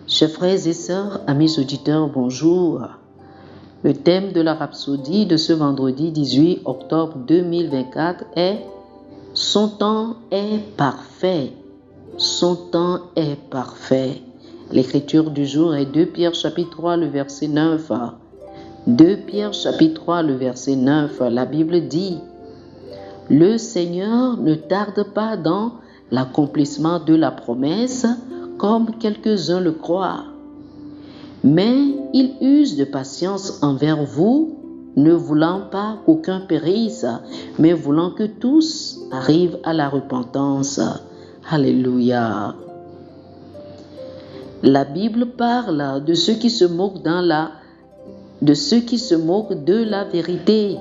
Chers frères et sœurs, amis auditeurs, bonjour. Le thème de la rhapsodie de ce vendredi 18 octobre 2024 est « Son temps est parfait ». Son temps est parfait. L'écriture du jour est 2 Pierre chapitre 3, le verset 9. 2 Pierre chapitre 3, le verset 9, la Bible dit « Le Seigneur ne tarde pas dans l'accomplissement de la promesse, comme quelques-uns le croient. Mais il use de patience envers vous, ne voulant pas qu'aucun périsse, mais voulant que tous arrivent à la repentance. » Alléluia. La Bible parle de ceux qui se moquent de la vérité.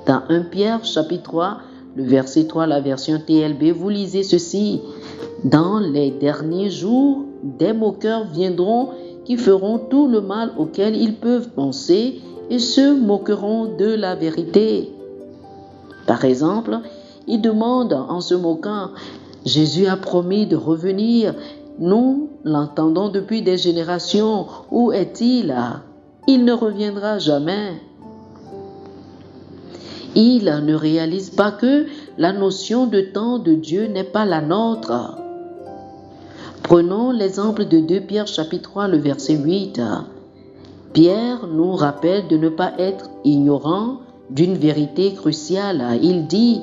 Dans 1 Pierre chapitre 3, le verset 3, la version TLB, vous lisez ceci. Dans les derniers jours, des moqueurs viendront qui feront tout le mal auquel ils peuvent penser et se moqueront de la vérité. Par exemple, ils demandent en se moquant, Jésus a promis de revenir. Nous l'entendons depuis des générations. Où est-il? Il ne reviendra jamais. Ils ne réalisent pas que la notion de temps de Dieu n'est pas la nôtre. Prenons l'exemple de 2 Pierre chapitre 3, le verset 8. Pierre nous rappelle de ne pas être ignorant d'une vérité cruciale. Il dit,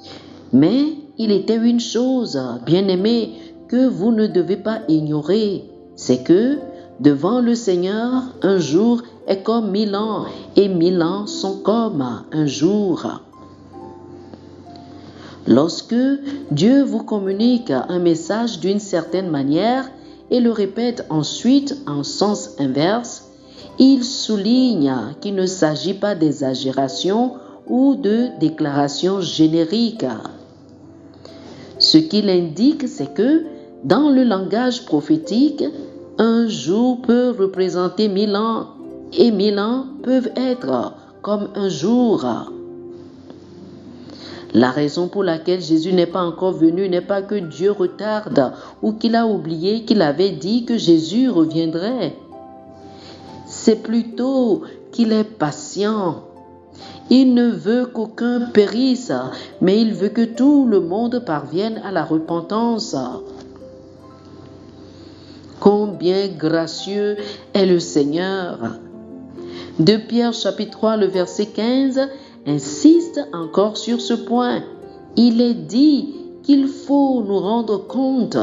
« Mais il était une chose, bien-aimés, que vous ne devez pas ignorer, c'est que devant le Seigneur, un jour est comme 1000 ans, et 1000 ans sont comme un jour. » Lorsque Dieu vous communique un message d'une certaine manière et le répète ensuite en sens inverse, il souligne qu'il ne s'agit pas d'exagération ou de déclaration générique. Ce qu'il indique, c'est que dans le langage prophétique, un jour peut représenter 1000 ans et 1000 ans peuvent être comme un jour. La raison pour laquelle Jésus n'est pas encore venu n'est pas que Dieu retarde ou qu'il a oublié qu'il avait dit que Jésus reviendrait. C'est plutôt qu'il est patient. Il ne veut qu'aucun périsse, mais il veut que tout le monde parvienne à la repentance. Combien gracieux est le Seigneur! 2 Pierre chapitre 3, le verset 15 insiste encore sur ce point. Il est dit qu'il faut nous rendre compte,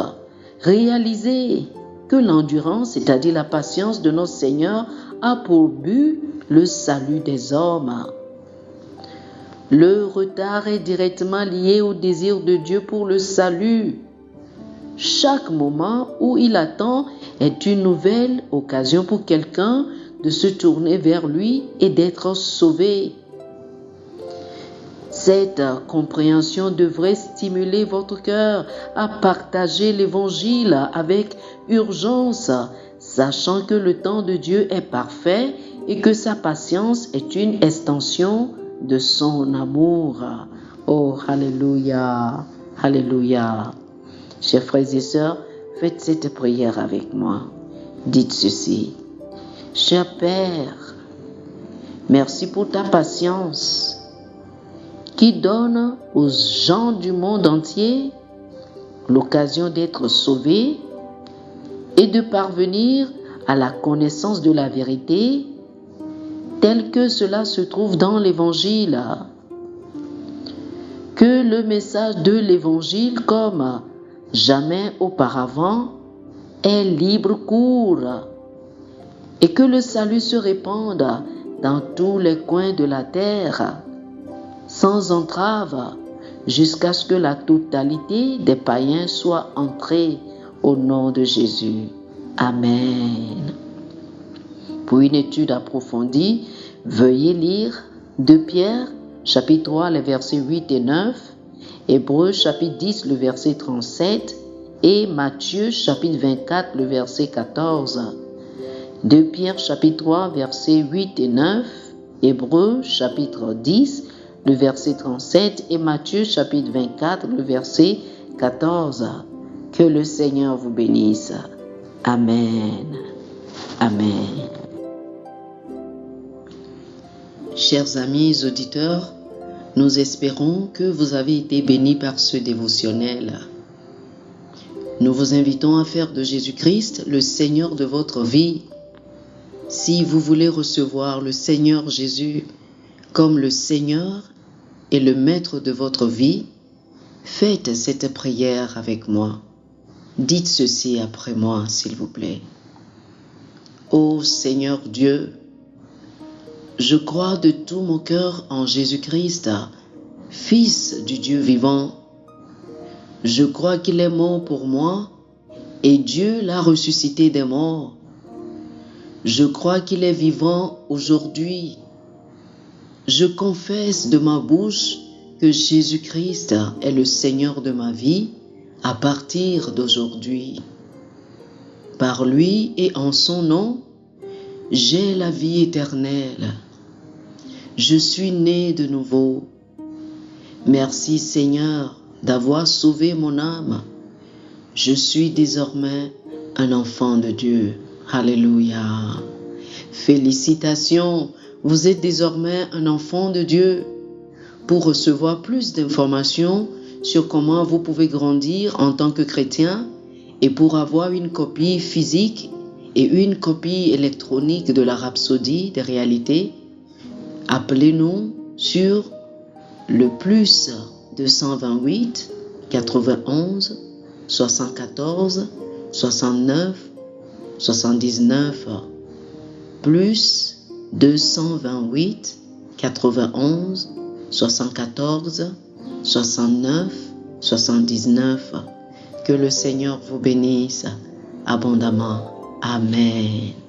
réaliser que l'endurance, c'est-à-dire la patience de notre Seigneur, a pour but le salut des hommes. Le retard est directement lié au désir de Dieu pour le salut. Chaque moment où il attend est une nouvelle occasion pour quelqu'un de se tourner vers lui et d'être sauvé. Cette compréhension devrait stimuler votre cœur à partager l'Évangile avec urgence, sachant que le temps de Dieu est parfait et que sa patience est une extension de son amour. Oh, alléluia, alléluia. Chers frères et sœurs, faites cette prière avec moi. Dites ceci. Cher Père, merci pour ta patience qui donne aux gens du monde entier l'occasion d'être sauvés et de parvenir à la connaissance de la vérité tel que cela se trouve dans l'Évangile. Que le message de l'Évangile, comme jamais auparavant, ait libre cours et que le salut se répande dans tous les coins de la terre, sans entrave, jusqu'à ce que la totalité des païens soit entrée au nom de Jésus. Amen. Pour une étude approfondie, veuillez lire 2 Pierre, chapitre 3, les versets 8 et 9, Hébreux, chapitre 10, le verset 37, et Matthieu, chapitre 24, le verset 14. 2 Pierre, chapitre 3, versets 8 et 9, Hébreux, chapitre 10, le verset 37, et Matthieu, chapitre 24, le verset 14. Que le Seigneur vous bénisse. Amen. Amen. Chers amis auditeurs, nous espérons que vous avez été bénis par ce dévotionnel. Nous vous invitons à faire de Jésus-Christ le Seigneur de votre vie. Si vous voulez recevoir le Seigneur Jésus comme le Seigneur et le Maître de votre vie, faites cette prière avec moi. Dites ceci après moi, s'il vous plaît. Ô Seigneur Dieu, je crois de tout mon cœur en Jésus-Christ, Fils du Dieu vivant. Je crois qu'il est mort pour moi et Dieu l'a ressuscité des morts. Je crois qu'il est vivant aujourd'hui. Je confesse de ma bouche que Jésus-Christ est le Seigneur de ma vie à partir d'aujourd'hui. Par lui et en son nom, j'ai la vie éternelle. Je suis né de nouveau. Merci Seigneur d'avoir sauvé mon âme. Je suis désormais un enfant de Dieu. Alléluia. Félicitations, vous êtes désormais un enfant de Dieu. Pour recevoir plus d'informations sur comment vous pouvez grandir en tant que chrétien et pour avoir une copie physique et une copie électronique de la Rhapsodie des réalités, appelez-nous sur le plus 228 91 74 69 79 plus 228 91 74 69 79. Que le Seigneur vous bénisse abondamment. Amen.